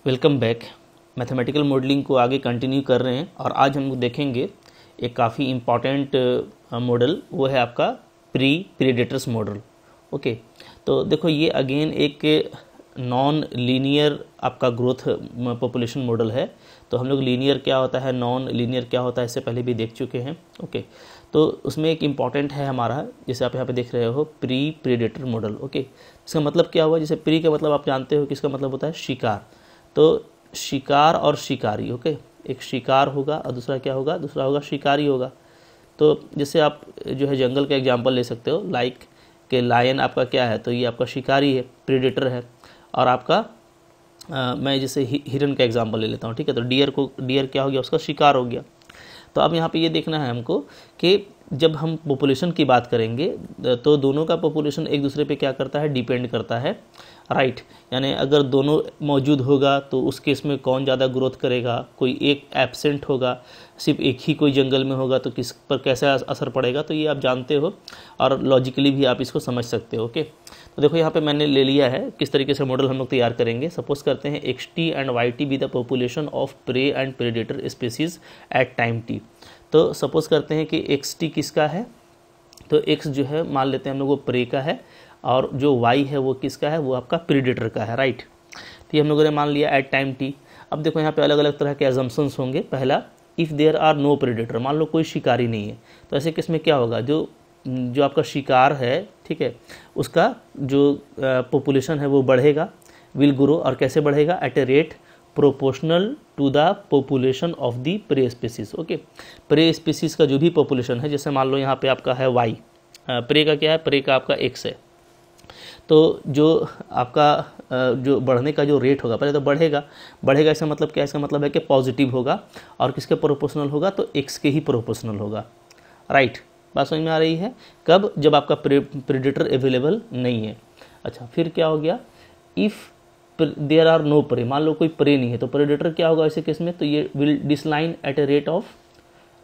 Welcome back. Mathematical modelling को आगे continue कर रहे हैं और आज हम देखेंगे एक काफ़ी इम्पॉर्टेंट मॉडल, वो है आपका प्रीडेटर्स मॉडल। ओके, तो देखो ये अगेन एक नॉन लीनियर आपका ग्रोथ पॉपुलेशन मॉडल है। तो हम लोग लीनियर क्या होता है, नॉन लीनियर क्या होता है, इससे पहले भी देख चुके हैं। ओके, तो उसमें एक इम्पॉर्टेंट है हमारा, जैसे आप यहाँ पे देख रहे हो प्रीडेटर मॉडल। ओके, इसका मतलब क्या हुआ, जैसे प्री का मतलब आप जानते हो कि इसका मतलब होता है शिकार। तो शिकार और शिकारी, ओके, एक शिकार होगा और दूसरा क्या होगा, दूसरा होगा शिकारी होगा। तो जैसे आप जो है जंगल का एग्जांपल ले सकते हो, लाइक के लायन आपका क्या है, तो ये आपका शिकारी है, प्रीडेटर है। और आपका मैं जैसे हिरन का एग्जांपल ले लेता हूँ, ठीक है। तो डियर क्या हो गया, उसका शिकार हो गया। तो अब यहाँ पे ये देखना है हमको कि जब हम पॉपुलेशन की बात करेंगे तो दोनों का पॉपुलेशन एक दूसरे पे क्या करता है, डिपेंड करता है, राइट। यानी अगर दोनों मौजूद होगा तो उस केस में कौन ज़्यादा ग्रोथ करेगा, कोई एक एब्सेंट होगा, सिर्फ एक ही कोई जंगल में होगा तो किस पर कैसा असर पड़ेगा, तो ये आप जानते हो और लॉजिकली भी आप इसको समझ सकते हो। ओके, तो देखो यहाँ पे मैंने ले लिया है किस तरीके से मॉडल हम लोग तैयार करेंगे। सपोज करते हैं XT and YT be the population of prey and predator species at time T। तो सपोज करते हैं कि XT किसका है, तो X जो है मान लेते हैं हम लोग वो प्रे का है, और जो Y है वो किसका है, वो आपका प्रीडेटर का है, राइट। तो ये हम लोगों ने मान लिया एट टाइम T। अब देखो यहाँ पे अलग अलग तरह के एजम्पशंस होंगे। पहला, if there are no predator, मान लो कोई शिकारी नहीं है, तो ऐसे केस में क्या होगा, जो आपका शिकार है, ठीक है, उसका जो पॉपुलेशन है वो बढ़ेगा, विल ग्रो। और कैसे बढ़ेगा, at a rate proportional to the population of the prey species. Okay, prey species का जो भी पॉपुलेशन है, जैसे मान लो यहाँ पे आपका है Y, प्रे का क्या है, प्रे का आपका X है, तो जो आपका जो बढ़ने का जो रेट होगा, पहले तो बढ़ेगा इसका मतलब क्या है, इसका मतलब है कि पॉजिटिव होगा, और किसके प्रोपोर्शनल होगा, तो X के ही प्रोपोर्शनल होगा, राइट। बात समझ में आ रही है। कब, जब आपका प्रेडेटर अवेलेबल नहीं है। अच्छा, फिर क्या हो गया, if there are no prey, मान लो कोई प्रे नहीं है, तो प्रेडेटर क्या होगा ऐसे केस में, तो ये will decline at a rate of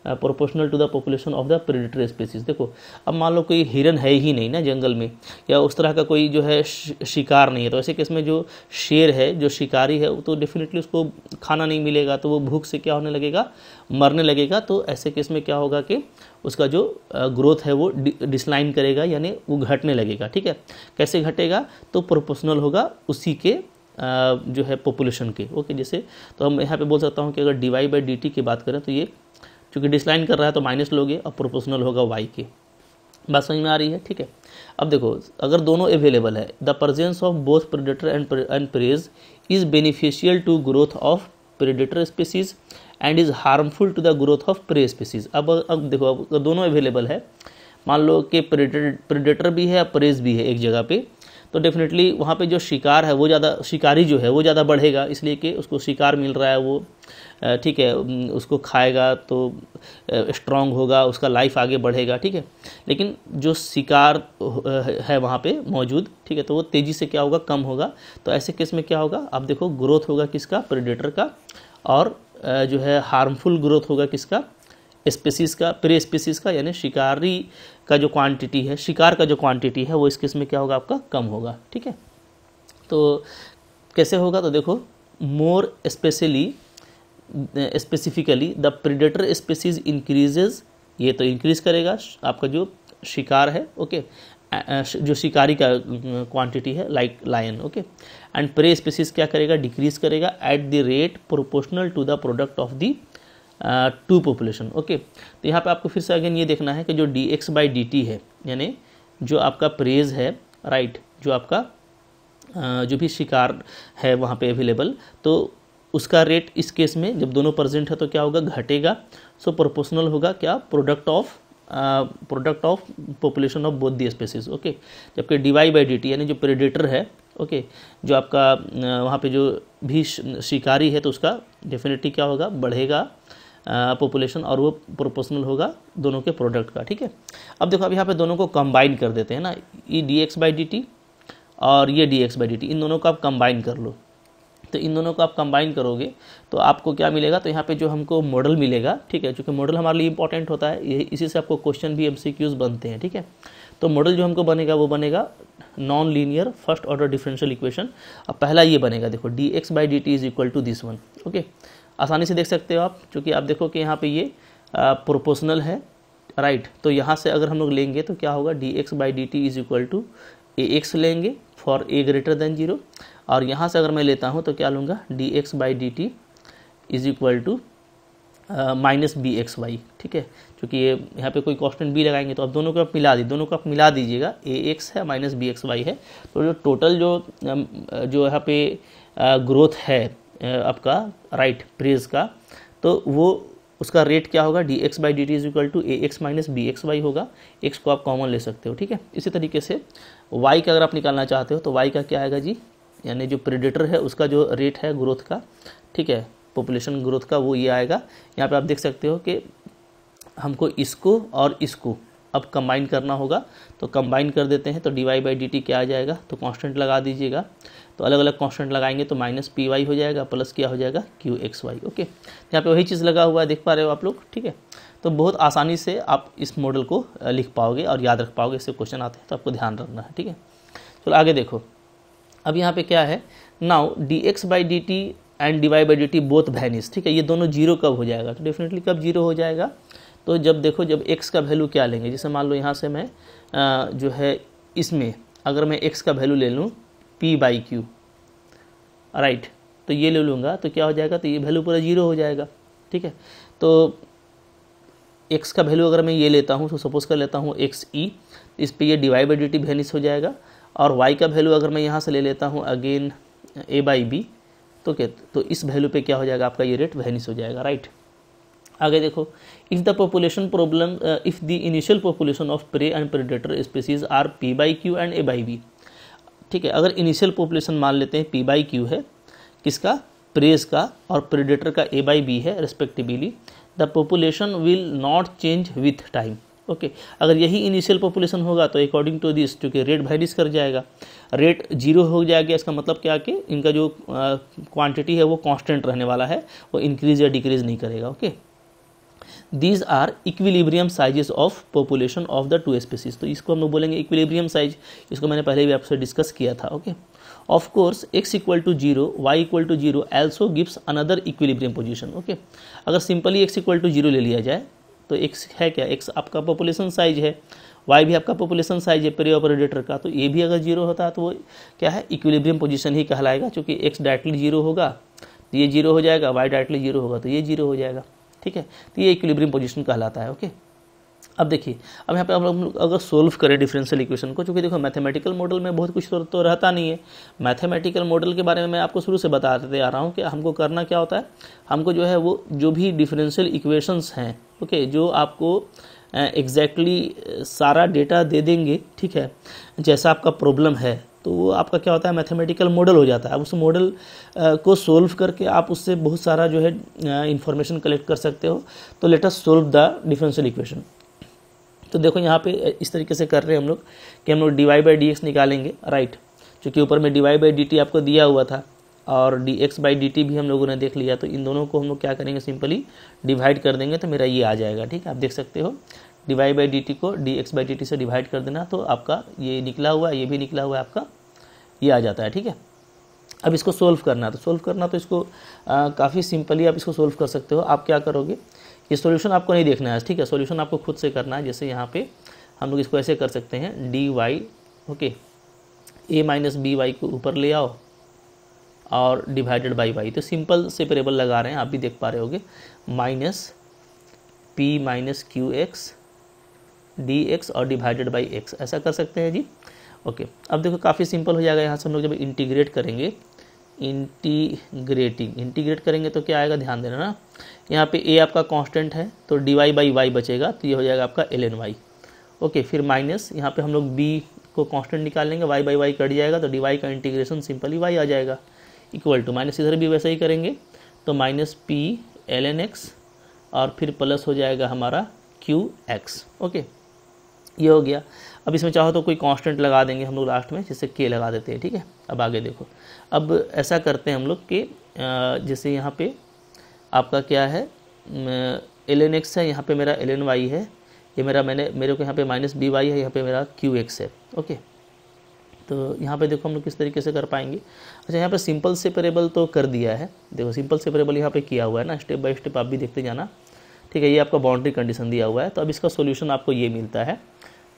proportional to the population of the predator species. देखो अब मान लो कोई हिरन है ही नहीं ना जंगल में, या उस तरह का कोई जो है शिकार नहीं है, तो ऐसे केस में जो शेर है, जो शिकारी है, वो तो डेफिनेटली उसको खाना नहीं मिलेगा, तो वो भूख से क्या होने लगेगा, मरने लगेगा। तो ऐसे केस में क्या होगा कि उसका जो ग्रोथ है वो डिसलाइन करेगा, यानी वो घटने लगेगा, ठीक है। कैसे घटेगा, तो प्रोपोर्शनल होगा उसी के जो है पॉपुलेशन के। ओके, जैसे तो हम यहाँ पे बोल सकता हूँ कि अगर dy/dt की बात करें तो ये चूँकि डिसलाइन कर रहा है तो माइनस लोगे और प्रोपोर्शनल होगा Y के। बात समझ में आ रही है, ठीक है। अब देखो अगर दोनों अवेलेबल है, the presence of both predator and preys is beneficial to growth of predator species and is harmful to the growth of prey species. अब देखो अगर दोनों अवेलेबल है, मान लो कि प्रेडेटर भी है और प्रेज भी है एक जगह पे, तो डेफिनेटली वहाँ पे जो शिकार है वो ज़्यादा, शिकारी जो है वो ज़्यादा बढ़ेगा, इसलिए कि उसको शिकार मिल रहा है, वो ठीक है, उसको खाएगा तो स्ट्रांग होगा, उसका लाइफ आगे बढ़ेगा, ठीक है। लेकिन जो शिकार है वहाँ पे मौजूद, ठीक है, तो वो तेज़ी से क्या होगा, कम होगा। तो ऐसे केस में क्या होगा, आप देखो ग्रोथ होगा किसका, प्रेडेटर का, और जो है हार्मफुल ग्रोथ होगा किसका, स्पीसीज़ का, प्रे स्पीसीज़ का, यानी शिकारी का जो क्वांटिटी है, शिकार का जो क्वांटिटी है वो इस केस में क्या होगा, आपका कम होगा, ठीक है। तो कैसे होगा, तो देखो more specifically the predator species increases, ये तो इंक्रीज करेगा आपका जो शिकार है, ओके, जो शिकारी का क्वांटिटी है, like lion, okay. And prey species क्या करेगा, डिक्रीज करेगा at the rate proportional to the product of the two population. Okay, तो यहाँ पे आपको फिर से अगेन ये देखना है कि जो dx/dt है, यानी जो आपका प्रेज है, राइट, जो आपका जो भी शिकार है वहाँ पे अवेलेबल, तो उसका रेट इस केस में जब दोनों प्रेजेंट है तो क्या होगा, घटेगा। सो प्रोपोर्शनल होगा क्या, product of population of both the species. Okay, जबकि dy/dt यानी जो प्रेडेटर है, ओके, जो आपका वहाँ पे जो भी शिकारी है, तो उसका डेफिनेटली क्या होगा, बढ़ेगा पॉपुलेशन, और वो प्रोपोर्शनल होगा दोनों के प्रोडक्ट का, ठीक है। अब देखो अब यहाँ पे दोनों को कंबाइन कर देते हैं ना, ये dx/dt और ये dx/dt, इन दोनों को आप कंबाइन कर लो। तो इन दोनों को आप कंबाइन करोगे तो आपको क्या मिलेगा, तो यहाँ पे जो हमको मॉडल मिलेगा, ठीक है, क्योंकि मॉडल हमारे लिए इंपॉर्टेंट होता है, ये इसी से आपको क्वेश्चन भी MCQs बनते हैं, ठीक है। तो मॉडल जो हमको बनेगा वो बनेगा non linear first order differential equation. अब पहला ये बनेगा, देखो dx/dt is equal to this one. Okay, आसानी से देख सकते हो आप, क्योंकि आप देखो कि यहाँ पे ये प्रोपोर्शनल है, राइट। तो यहाँ से अगर हम लोग लेंगे तो क्या होगा, dx/dt is equal to ax लेंगे फॉर a ग्रेटर देन 0, और यहाँ से अगर मैं लेता हूँ तो क्या लूँगा, dx/dt is equal to minus bxy, ठीक है। क्योंकि ये यहाँ पे कोई कांस्टेंट b लगाएंगे तो अब दोनों को आप मिला दीजिएगा, ax है माइनस bxy है। तो जो टोटल जो यहाँ पे ग्रोथ है आपका, राइट, प्रेज का, तो वो उसका रेट क्या होगा, dx/dt is equal to ax minus bxy होगा। x को आप कॉमन ले सकते हो, ठीक है। इसी तरीके से y का अगर आप निकालना चाहते हो तो y का क्या आएगा जी, यानी जो प्रेडेटर है उसका जो रेट है ग्रोथ का, ठीक है, पॉपुलेशन ग्रोथ का, वो ये आएगा। यहाँ पे आप देख सकते हो कि हमको इसको और इसको अब कंबाइन करना होगा, तो कंबाइन कर देते हैं। तो dy/dt क्या आ जाएगा, तो कांस्टेंट लगा दीजिएगा, तो अलग अलग कांस्टेंट लगाएंगे तो माइनस py हो जाएगा, प्लस क्या हो जाएगा, qxy। ओके, यहाँ पे वही चीज़ लगा हुआ है, देख पा रहे हो आप लोग, ठीक है। तो बहुत आसानी से आप इस मॉडल को लिख पाओगे और याद रख पाओगे। इससे क्वेश्चन आते हैं तो आपको ध्यान रखना है, ठीक है। चलो आगे देखो, अब यहाँ पे क्या है, now dx/dt and dy/dt both vanish, ठीक है। ये दोनों जीरो कब हो जाएगा, तो डेफिनेटली कब जीरो हो जाएगा, तो जब देखो, जब x का वैल्यू क्या लेंगे, जैसे मान लो यहाँ से मैं जो है इसमें अगर मैं x का वैल्यू ले लूँ p/q, राइट, तो ये ले लूँगा तो क्या हो जाएगा, तो ये वैल्यू पूरा जीरो हो जाएगा, ठीक है। तो x का वैल्यू अगर मैं ये लेता हूँ, तो सपोज कर लेता हूँ xe, इस पे ये dy/dt वैनिश हो जाएगा। और y का वैल्यू अगर मैं यहाँ से ले लेता हूँ अगेन a/b, तो क्या, तो इस वैल्यू पे क्या हो जाएगा, आपका ये रेट वैनिश हो जाएगा, राइट। आगे देखो, if the population problem, if the initial population of prey and predator species are p/q and a/b, ठीक है। अगर इनिशियल पॉपुलेशन मान लेते हैं p/q है, किसका, प्रेज का, और प्रेडेटर का a/b है respectively, the population will not change with time. Okay, अगर यही इनिशियल पॉपुलेशन होगा तो अकॉर्डिंग टू दिस, क्योंकि रेट वैनिश कर जाएगा, रेट जीरो हो जाएगा, इसका मतलब क्या कि इनका जो क्वांटिटी है वो कांस्टेंट रहने वाला है, वो इंक्रीज या डिक्रीज नहीं करेगा। Okay, these are equilibrium sizes of population of the two species. तो इसको हम लोग बोलेंगे इक्विलिब्रियम साइज, इसको मैंने पहले भी आपसे डिस्कस किया था। Okay, of course x equal to 0, y equal to 0 also gives another equilibrium position. Okay, अगर सिंपली x इक्वल टू 0 ले लिया जाए तो x है क्या, x आपका पॉपुलेशन साइज है, y भी आपका पॉपुलेशन साइज है प्रे और प्रेडेटर का, तो ये भी अगर 0 होता है तो वो क्या है, इक्विलिब्रियम पोजीशन ही कहलाएगा। क्योंकि x डायरेक्टली 0 होगा तो ये 0 हो जाएगा, y डायरेक्टली 0 होगा तो ये 0 हो जाएगा, ठीक है। तो ये इक्विलिब्रियम पोजीशन कहलाता है। ओके, अब देखिए, अब यहाँ पे हम लोग अगर सोल्व करें डिफरेंशियल इक्वेशन को, चूँकि देखो मैथमेटिकल मॉडल में बहुत कुछ तो रहता नहीं है। मैथमेटिकल मॉडल के बारे में मैं आपको शुरू से बताते आ रहा हूँ कि हमको करना क्या होता है, हमको जो है वो जो भी डिफरेंशियल इक्वेशंस हैं, ओके, जो आपको एग्जैक्टली सारा डेटा दे देंगे, ठीक है, जैसा आपका प्रॉब्लम है, तो वो आपका क्या होता है, मैथमेटिकल मॉडल हो जाता है। उस मॉडल को सोल्व करके आप उससे बहुत सारा जो है इंफॉर्मेशन कलेक्ट कर सकते हो। तो let us solve the differential equation. तो देखो यहाँ पे इस तरीके से कर रहे हैं हम लोग कि हम लोग dy/dx निकालेंगे, राइट, क्योंकि ऊपर में dy/dt आपको दिया हुआ था और dx/dt भी हम लोगों ने देख लिया। तो इन दोनों को हम लोग क्या करेंगे, सिंपली डिवाइड कर देंगे तो मेरा ये आ जाएगा, ठीक है। आप देख सकते हो dy/dt को dx/dt से डिवाइड कर देना, तो आपका ये निकला हुआ है, ये भी निकला हुआ है, आपका ये आ जाता है, ठीक है। अब इसको सोल्व करना, तो इसको काफ़ी सिंपली आप इसको सोल्व कर सकते हो। आप क्या करोगे, ये सॉल्यूशन आपको नहीं देखना है, ठीक है, सॉल्यूशन आपको खुद से करना है। जैसे यहाँ पे हम लोग इसको ऐसे कर सकते हैं, dy, okay, a minus by को ऊपर ले आओ और डिवाइडेड बाई y। तो सिंपल सेपरेबल लगा रहे हैं, आप भी देख पा रहे होगे, minus p minus QX dx और डिवाइडेड बाई x, ऐसा कर सकते हैं जी। ओके, अब देखो काफ़ी सिंपल हो जाएगा। यहाँ से हम लोग जब इंटीग्रेट करेंगे, इंटीग्रेट करेंगे तो क्या आएगा, ध्यान देना ना, यहाँ पे a आपका कांस्टेंट है तो dy/y बचेगा, तो ये हो जाएगा आपका ln y। ओके, फिर माइनस यहाँ पे हम लोग b को कांस्टेंट निकाल लेंगे, y/y कट जाएगा तो dy का इंटीग्रेशन सिंपली y आ जाएगा, इक्वल टू माइनस, इधर भी वैसा ही करेंगे तो माइनस p ln x और फिर प्लस हो जाएगा हमारा qx। ओके, ये हो गया। अब इसमें चाहो तो कोई कांस्टेंट लगा देंगे हम लोग लास्ट में, जैसे k लगा देते हैं, ठीक है। अब आगे देखो, अब ऐसा करते हैं हम लोग कि जैसे यहाँ पे आपका क्या है, ln x है, यहाँ पे मेरा ln y है, ये मेरे को यहाँ पे माइनस by है, यहाँ पे मेरा qx है। ओके, तो यहाँ पे देखो हम लोग किस तरीके से कर पाएंगे। अच्छा, यहाँ पे सिंपल सेपरेबल तो कर दिया है, देखो सिंपल सेपरेबल यहाँ पे किया हुआ है ना, स्टेप बाय स्टेप आप भी देखते जाना, ठीक है। ये आपका बाउंड्री कंडीशन दिया हुआ है, तो अब इसका सोल्यूशन आपको ये मिलता है,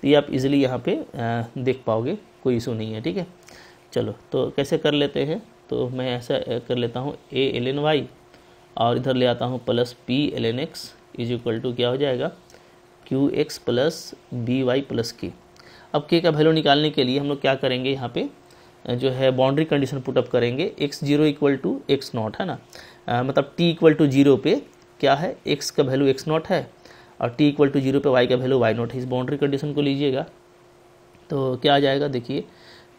तो ये आप इजीली यहाँ पे देख पाओगे, कोई इशू नहीं है, ठीक है। चलो तो कैसे कर लेते हैं, तो मैं ऐसा कर लेता हूँ a ln y और इधर ले आता हूँ plus p ln x is equal to क्या हो जाएगा qx plus by plus k। अब k का वैल्यू निकालने के लिए हम लोग क्या करेंगे, यहाँ पे जो है बाउंड्री कंडीशन पुटअप करेंगे, x0 equal to x not है ना, मतलब t इक्वल टू 0 पे क्या है, x का वैल्यू x नॉट है और t इक्वल टू 0 पे y का वैल्यू y नॉट है। इस बाउंड्री कंडीशन को लीजिएगा तो क्या आ जाएगा, देखिए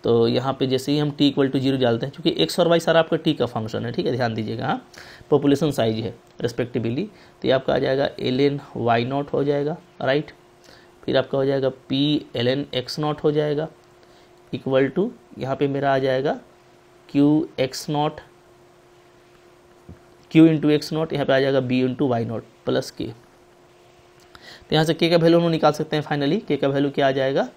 तो यहाँ पे जैसे ही हम t इक्वल टू 0 डालते हैं, क्योंकि x और y सारा आपका t का फंक्शन है, ठीक है, ध्यान दीजिएगा, हाँ पॉपुलेशन साइज है रेस्पेक्टिवली, तो ये आपका आ जाएगा ln y नॉट हो जाएगा, राइट। फिर आपका हो जाएगा p ln x नॉट हो जाएगा इक्वल टू यहाँ पे मेरा आ जाएगा q x naught, q into X naught, यहाँ पे आ जाएगा b into Y naught plus k। तो यहाँ से k का वैल्यू हम निकाल सकते हैं फाइनली, k का वैल्यू क्या आ जाएगा,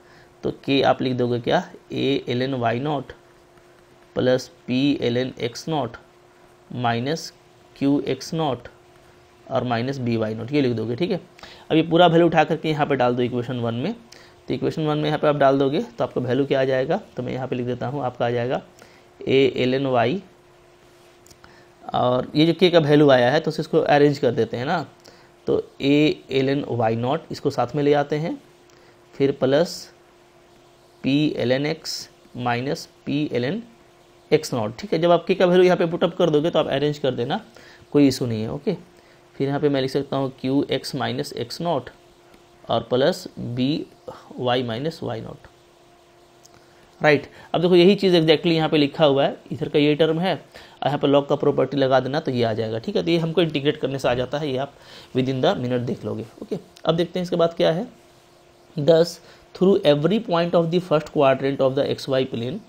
तो k आप लिख दोगे क्या, a ln y not plus p ln x not minus q x not और माइनस b y नॉट, ये लिख दोगे, ठीक है। अब ये पूरा वैल्यू उठा करके यहाँ पे डाल दो इक्वेशन 1 में, तो इक्वेशन 1 में यहाँ पे आप डाल दोगे तो आपका वैल्यू क्या आ जाएगा, तो मैं यहाँ पे लिख देता हूँ, आपका आ जाएगा a ln y और ये जो k का वैल्यू आया है तो इसको अरेंज कर देते हैं ना, तो a ln y नॉट इसको साथ में ले आते हैं, फिर plus p ln x minus p ln x not, ठीक है। जब आप k का वैल्यू यहाँ पे पुटअप कर दोगे तो आप अरेंज कर देना, कोई इशू नहीं है, ओके। फिर यहाँ पे मैं लिख सकता हूँ q x minus x not और plus b y minus y not, right. अब देखो यही चीज़ एग्जैक्टली यहाँ पे लिखा हुआ है, इधर का ये टर्म है और यहाँ पे लॉग का प्रॉपर्टी लगा देना तो ये आ जाएगा, ठीक है। तो ये हमको इंटीग्रेट करने से आ जाता है, ये आप विद इन द मिनट देख लोगे, ओके। अब देखते हैं इसके बाद क्या है, 10 through every point of the first quadrant of the X Y plane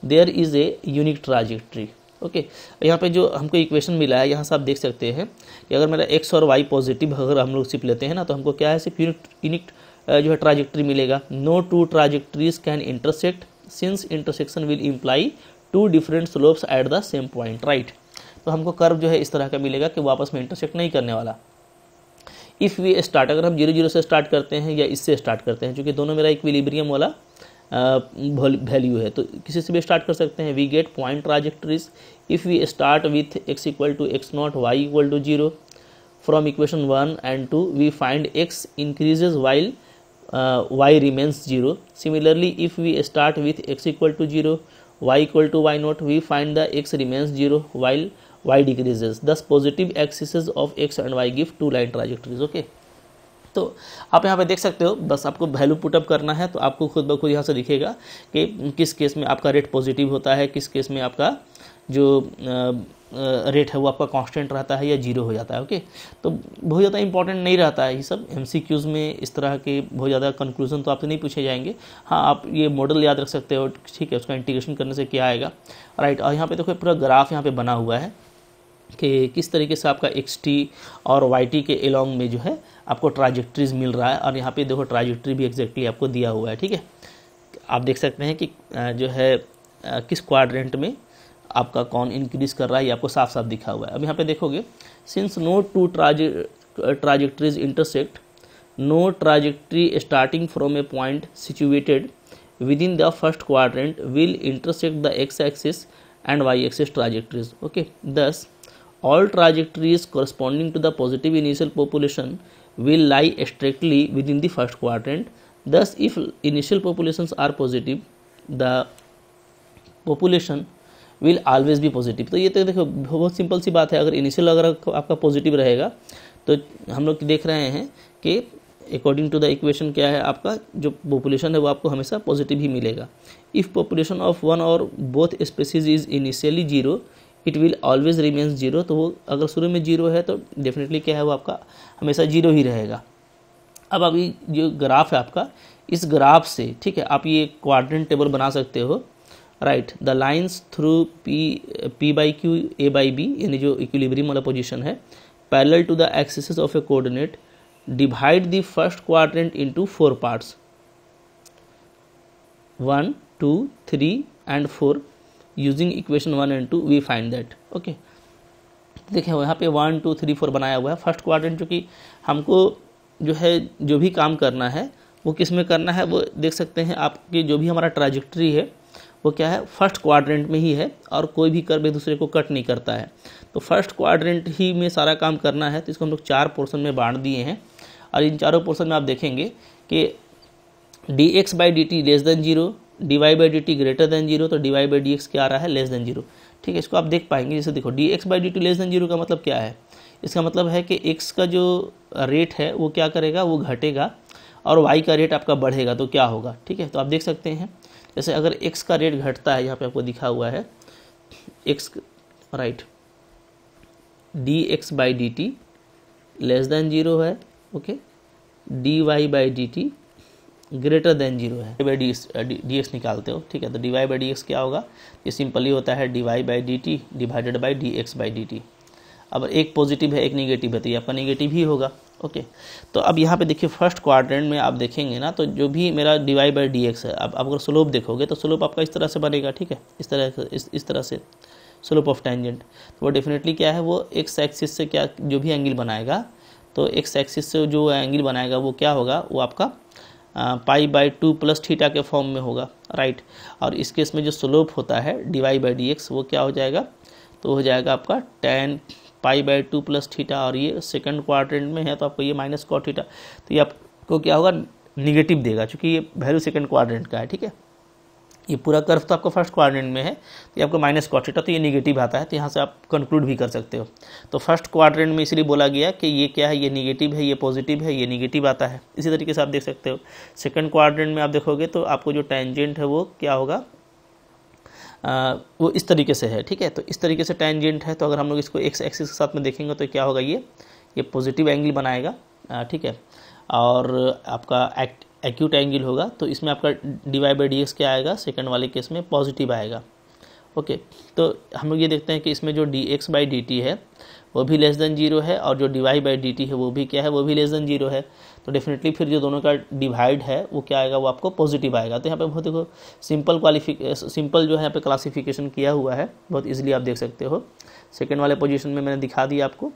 there is a unique trajectory, okay. यहाँ पे जो हमको इक्वेशन मिला है यहाँ से आप देख सकते हैं कि अगर मेरा x और y पॉजिटिव अगर हम लोग सिर्फ लेते हैं ना, तो हमको क्या है, सिर्फ यूनिक जो है ट्राजेक्ट्री मिलेगा। No two trajectories can intersect since intersection will imply two different slopes at the same point, right. तो हमको कर्व जो है इस तरह का मिलेगा कि वो आपस में इंटरसेक्ट नहीं करने वाला। इफ़ वी स्टार्ट, अगर हम 0 0 से स्टार्ट करते हैं या इससे स्टार्ट करते हैं, क्योंकि दोनों मेरा इक्विलिब्रियम वाला वैल्यू है, तो किसी से भी स्टार्ट कर सकते हैं। We get point trajectories if we start with x equal to x not y equal to 0 from equation 1 and 2 we find x increases while y remains 0. Similarly, if we start with x equal to 0, y equal to y naught, we find the x remains 0 while y decreases. Thus, positive axes of x and y give two line trajectories. Okay. तो आप यहाँ पे देख सकते हो, बस आपको value put up करना है तो आपको खुद ब खुद यहाँ से दिखेगा कि किस केस में आपका रेट पॉजिटिव होता है, किस केस में आपका जो रेट है वो आपका कांस्टेंट रहता है या जीरो हो जाता है, ओके। तो बहुत ज़्यादा इंपॉर्टेंट नहीं रहता है ये सब, एमसीक्यूज़ में इस तरह के बहुत ज़्यादा कंक्लूजन तो आपसे नहीं पूछे जाएंगे। हाँ, आप ये मॉडल याद रख सकते हो, ठीक है, उसका इंटीग्रेशन करने से क्या आएगा, राइट। और यहाँ पे देखो पूरा ग्राफ यहाँ पे बना हुआ है कि किस तरीके से आपका xt और yt के एलोंग में जो है आपको ट्राजेक्ट्रीज मिल रहा है, और यहाँ पे देखो ट्राजेक्ट्री भी एग्जैक्टली आपको दिया हुआ है, ठीक है। आप देख सकते हैं कि जो है किस क्वाड्रेंट में आपका कौन इंक्रीज कर रहा है, ये आपको साफ साफ दिखा हुआ है। अब यहाँ पे देखोगे, since no two trajectories intersect, no trajectory starting from a point situated within the first quadrant will intersect the x axis and y axis trajectories, okay. Thus, all trajectories corresponding to the positive initial population will lie strictly within the first quadrant. Thus, if initial populations are positive, the population will always be positive. तो ये तो देखो बहुत simple सी बात है, अगर initial अगर आपका पॉजिटिव रहेगा तो हम लोग देख रहे हैं कि अकॉर्डिंग टू द इक्वेशन क्या है, आपका जो पॉपुलेशन है वो आपको हमेशा पॉजिटिव ही मिलेगा। इफ़ पॉपुलेशन ऑफ वन और both species is initially zero, it will always remains zero. तो वो अगर शुरू में जीरो है तो डेफिनेटली क्या है वो आपका हमेशा जीरो ही रहेगा। अब अभी जो ग्राफ है आपका, इस ग्राफ से, ठीक है, आप ये क्वाड्रेंट टेबल बना सकते हो, right. The lines through P by Q A by B, यानी जो इक्विलिब्रियम वाला पोजिशन है, parallel to the axis of a coordinate, divide the first quadrant into 4 parts, 1 2 3 and 4 using equation 1 and 2 we find that. Okay, देखिए यहाँ पे 1 2 3 4 बनाया हुआ है। फर्स्ट क्वाड्रेंट जो कि हमको जो है जो भी काम करना है वो किस में करना है, वो देख सकते हैं आपकी जो भी हमारा ट्राजेक्ट्री है वो क्या है, फर्स्ट क्वाड्रेंट में ही है और कोई भी कर्व एक दूसरे को कट नहीं करता है। तो फर्स्ट क्वाड्रेंट ही में सारा काम करना है, तो इसको हम लोग 4 पोर्शन में बांट दिए हैं और इन चारों पोर्शन में आप देखेंगे कि dx/dt less than 0, dy/dt greater than 0, तो dy/dx क्या आ रहा है, लेस देन 0। ठीक है, इसको आप देख पाएंगे। जैसे देखो dx/dt लेस देन 0 का मतलब क्या है, इसका मतलब है कि x का जो रेट है वो क्या करेगा, वो घटेगा और y का रेट आपका बढ़ेगा, तो क्या होगा। ठीक है, तो आप देख सकते हैं जैसे अगर x का रेट घटता है, यहाँ पे आपको दिखा हुआ है x right dx/dt less than 0 है, ओके, dy/dt ग्रेटर देन 0 है, dx निकालते हो। ठीक है, तो dy/dx क्या होगा, ये सिंपली होता है dy/dt डिवाइडेड बाई dx/dt। अब एक पॉजिटिव है एक नेगेटिव है, तो ये आपका नेगेटिव ही होगा। ओके, तो अब यहाँ पे देखिए फर्स्ट क्वाड्रेंट में आप देखेंगे ना, तो जो भी मेरा dy/dx है, अब अगर स्लोप देखोगे तो स्लोप आपका इस तरह से बनेगा। ठीक है, इस तरह से स्लोप ऑफ टेंजेंट, तो वो डेफिनेटली क्या है, वो एक्स एक्सिस से क्या जो भी एंगल बनाएगा, तो एक्स एक्सिस से जो एंगल बनाएगा वो क्या होगा, वो आपका π/2 प्लस थीटा के फॉर्म में होगा, राइट। और इस केस में जो स्लोप होता है dy/dx वो क्या हो जाएगा, तो हो जाएगा आपका tan π/2 प्लस थीटा, और ये सेकंड क्वाड्रेंट में है तो आपको ये माइनस कॉट थीटा, तो ये आपको क्या होगा, निगेटिव देगा, क्योंकि ये वैल्यू सेकंड क्वाड्रेंट का है। ठीक है, ये पूरा कर्व तो आपको फर्स्ट क्वाड्रेंट में है, तो ये आपको माइनस कॉट थीटा, तो ये निगेटिव आता है, तो यहाँ से आप कंक्लूड भी कर सकते हो। तो फर्स्ट क्वाड्रेंट में इसलिए बोला गया कि ये क्या है, ये निगेटिव है, ये पॉजिटिव है, ये निगेटिव आता है। इसी तरीके से आप देख सकते हो सेकंड क्वाड्रेंट में आप देखोगे तो आपको जो टेंजेंट है वो क्या होगा, वो इस तरीके से है। ठीक है, तो इस तरीके से टेंजेंट है, तो अगर हम लोग इसको एक्स एक्सिस के साथ में देखेंगे तो क्या होगा, ये पॉजिटिव एंगल बनाएगा। ठीक है, और आपका एक्यूट एंगल होगा, तो इसमें आपका dy/dx क्या आएगा, सेकंड वाले केस में पॉजिटिव आएगा। ओके, तो हम लोग ये देखते हैं कि इसमें जो dx/dt है वो भी लेस देन 0 है, और जो dy/dt है वो भी क्या है, वो भी लेस देन 0 है, तो डेफिनेटली फिर जो दोनों का डिवाइड है वो क्या आएगा, वो आपको पॉजिटिव आएगा। तो यहाँ पे बहुत देखो सिंपल जो है यहाँ पे क्लासिफिकेशन किया हुआ है, बहुत ईजिली आप देख सकते हो। सेकेंड वाले पोजिशन में मैंने दिखा दिया आपको,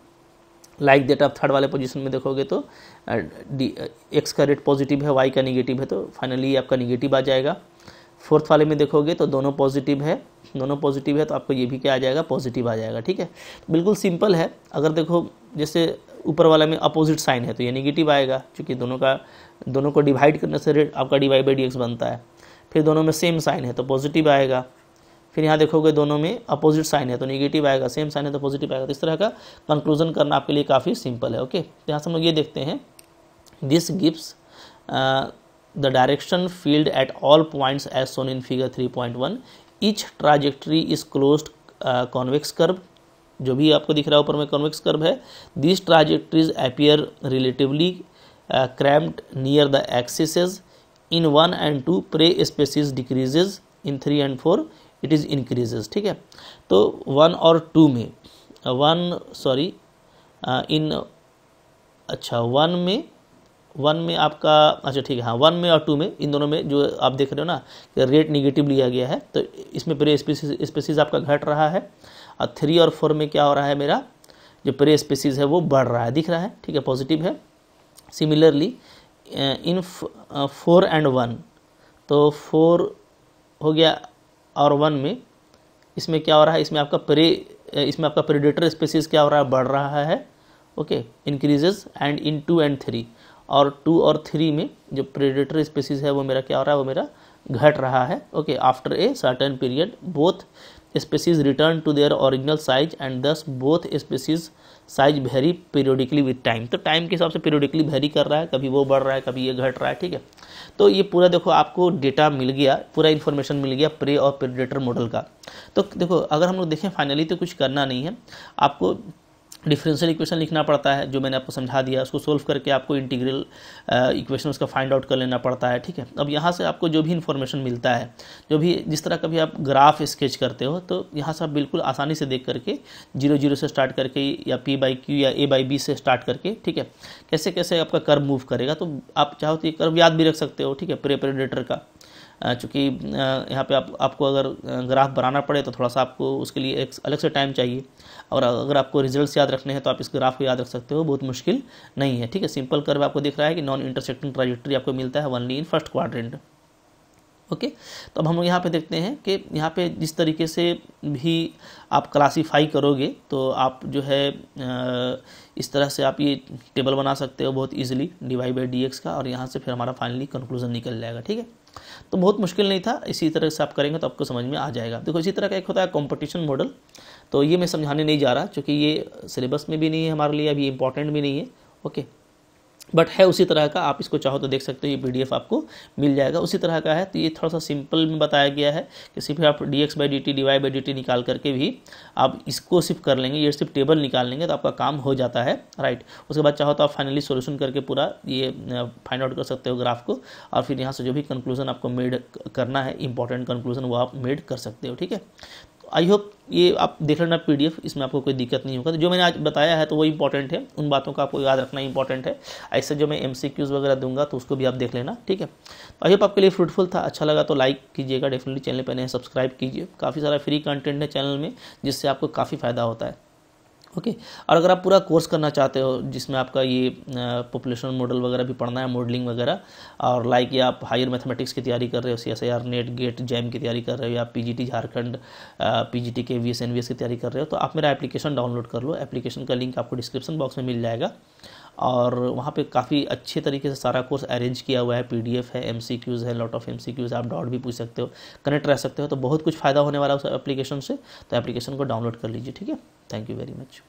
लाइक दैट आप थर्ड वाले पोजीशन में देखोगे तो एक्स का रेट पॉजिटिव है, वाई का निगेटिव है, तो फाइनली आपका निगेटिव आ जाएगा। फोर्थ वाले में देखोगे तो दोनों पॉजिटिव है, तो आपको ये भी क्या आ जाएगा, पॉजिटिव आ जाएगा। ठीक है, तो बिल्कुल सिंपल है। अगर देखो जैसे ऊपर वाला में अपोजिट साइन है तो ये निगेटिव आएगा, क्योंकि दोनों को डिवाइड करने से रेट आपका dy/dx बनता है। फिर दोनों में सेम साइन है तो पॉजिटिव आएगा। फिर यहाँ देखोगे दोनों में अपोजिट साइन है तो नेगेटिव आएगा, सेम साइन है तो पॉजिटिव आएगा। तो इस तरह का कंक्लूजन करना आपके लिए काफ़ी सिंपल है। ओके, तो यहाँ से हम लोग ये देखते हैं, this gives the direction field at all points as shown in figure 3.1, each trajectory is closed convex curve, जो भी आपको दिख रहा है ऊपर में कॉन्वेक्स कर्व है। This trajectories appear relatively cramped near the axes, in 1 and 2 prey species decreases, in 3 and 4 it is increases. ठीक है, तो 1 और 2 में 1 में आपका, अच्छा ठीक है, हाँ 1 में और 2 में, इन दोनों में जो आप देख रहे हो ना कि रेट निगेटिव लिया गया है, तो इसमें प्रे स्पीसीज आपका घट रहा है, और 3 और 4 में क्या हो रहा है, मेरा जो प्रे स्पीसीज है वो बढ़ रहा है, दिख रहा है। ठीक है, पॉजिटिव है। सिमिलरली इन 4 and 1, तो 4 हो गया और 1 में इसमें क्या हो रहा है, इसमें आपका प्रेडेटर स्पीसीज क्या हो रहा है, बढ़ रहा है। Okay, increases. And in 2 and 3, और 2 और 3 में जो प्रेडेटर स्पीसीज है वो मेरा क्या हो रहा है, वो मेरा घट रहा है। Okay, after a certain period both species return to their original size and thus both species size vary periodically with time, तो टाइम के हिसाब से पीरियोडिकली वेरी कर रहा है, कभी वो बढ़ रहा है कभी ये घट रहा है। ठीक है, तो ये पूरा देखो आपको डेटा मिल गया, पूरा इन्फॉर्मेशन मिल गया प्रे और प्रेडेटर मॉडल का। तो देखो अगर हम लोग देखें फाइनली तो कुछ करना नहीं है, आपको डिफरेंशियल इक्वेशन लिखना पड़ता है, जो मैंने आपको समझा दिया, उसको सोल्व करके आपको इंटीग्रल इक्वेशन उसका फाइंड आउट कर लेना पड़ता है। ठीक है, अब यहाँ से आपको जो भी इन्फॉर्मेशन मिलता है, जो भी जिस तरह कभी आप ग्राफ स्केच करते हो, तो यहाँ से आप बिल्कुल आसानी से देख करके 0 से स्टार्ट करके या p/q या a/b से स्टार्ट करके, ठीक है, कैसे कैसे आपका कर्व मूव करेगा, तो आप चाहो तो ये कर्व याद भी रख सकते हो। ठीक है, प्रेडेटर का चूँकि यहाँ पे आपको अगर ग्राफ बनाना पड़े तो थोड़ा सा आपको उसके लिए एक अलग से टाइम चाहिए, और अगर आपको रिजल्ट्स याद रखने हैं तो आप इस ग्राफ को याद रख सकते हो, बहुत मुश्किल नहीं है। ठीक है, सिंपल कर्व आपको दिख रहा है कि नॉन इंटरसेक्टिंग ट्राजेक्टरी आपको मिलता है only in first quadrant. Okay, तो अब हम लोग यहाँ पे देखते हैं कि यहाँ पे जिस तरीके से भी आप क्लासीफाई करोगे तो आप जो है इस तरह से आप ये टेबल बना सकते हो बहुत इजीली dy/dx का, और यहाँ से फिर हमारा फाइनली कंक्लूजन निकल जाएगा। ठीक है, तो बहुत मुश्किल नहीं था, इसी तरह से आप करेंगे तो आपको समझ में आ जाएगा। देखो इसी तरह का एक होता है कंपटीशन मॉडल, तो ये मैं समझाने नहीं जा रहा क्योंकि ये सिलेबस में भी नहीं है हमारे लिए, अभी इंपॉर्टेंट भी नहीं है। ओके, बट है उसी तरह का, आप इसको चाहो तो देख सकते हो, ये PDF आपको मिल जाएगा, उसी तरह का है। तो ये थोड़ा सा सिंपल में बताया गया है कि सिर्फ आप dx/dt dy/dt निकाल करके भी आप इसको सिर्फ कर लेंगे, ये सिर्फ टेबल निकाल लेंगे तो आपका काम हो जाता है, राइट। उसके बाद चाहो तो आप फाइनली सॉल्यूशन करके पूरा ये फाइंड आउट कर सकते हो ग्राफ को, और फिर यहाँ से जो भी कंक्लूजन आपको मेड करना है, इंपॉर्टेंट कंक्लूजन, वो आप मेड कर सकते हो। ठीक है, आई होप ये आप देख लेना PDF, इसमें आपको कोई दिक्कत नहीं होगा। तो जो मैंने आज बताया है तो वो इंपॉर्टेंट है, उन बातों का आपको याद रखना इंपॉर्टेंट है। ऐसे जो मैं MCQs वगैरह दूंगा तो उसको भी आप देख लेना। ठीक है, तो आई होप आपके लिए फ्रूटफुल था, अच्छा लगा तो लाइक कीजिएगा, डेफिनेटली चैनल पर नए सब्सक्राइब कीजिए, काफ़ी सारा फ्री कंटेंट है चैनल में जिससे आपको काफ़ी फ़ायदा होता है। ओके, और अगर आप पूरा कोर्स करना चाहते हो जिसमें आपका ये पॉपुलेशन मॉडल वगैरह भी पढ़ना है, मॉडलिंग वगैरह, और लाइक या आप हायर मैथमेटिक्स की तैयारी कर रहे हो, CSIR नेट गेट जैम की तैयारी कर रहे हो, या PGT झारखंड PGT के VS NVS की तैयारी कर रहे हो, तो आप मेरा एप्लीकेशन डाउनलोड कर लो। एप्लीकेशन का लिंक आपको डिस्क्रिप्शन बॉक्स में मिल जाएगा, और वहाँ पे काफ़ी अच्छे तरीके से सारा कोर्स अरेंज किया हुआ है, PDF है, MCQs है, लॉट ऑफ MCQs, आप डाउट भी पूछ सकते हो, कनेक्ट रह सकते हो, तो बहुत कुछ फ़ायदा होने वाला है उस एप्लीकेशन से। तो एप्लीकेशन को डाउनलोड कर लीजिए। ठीक है, थैंक यू वेरी मच।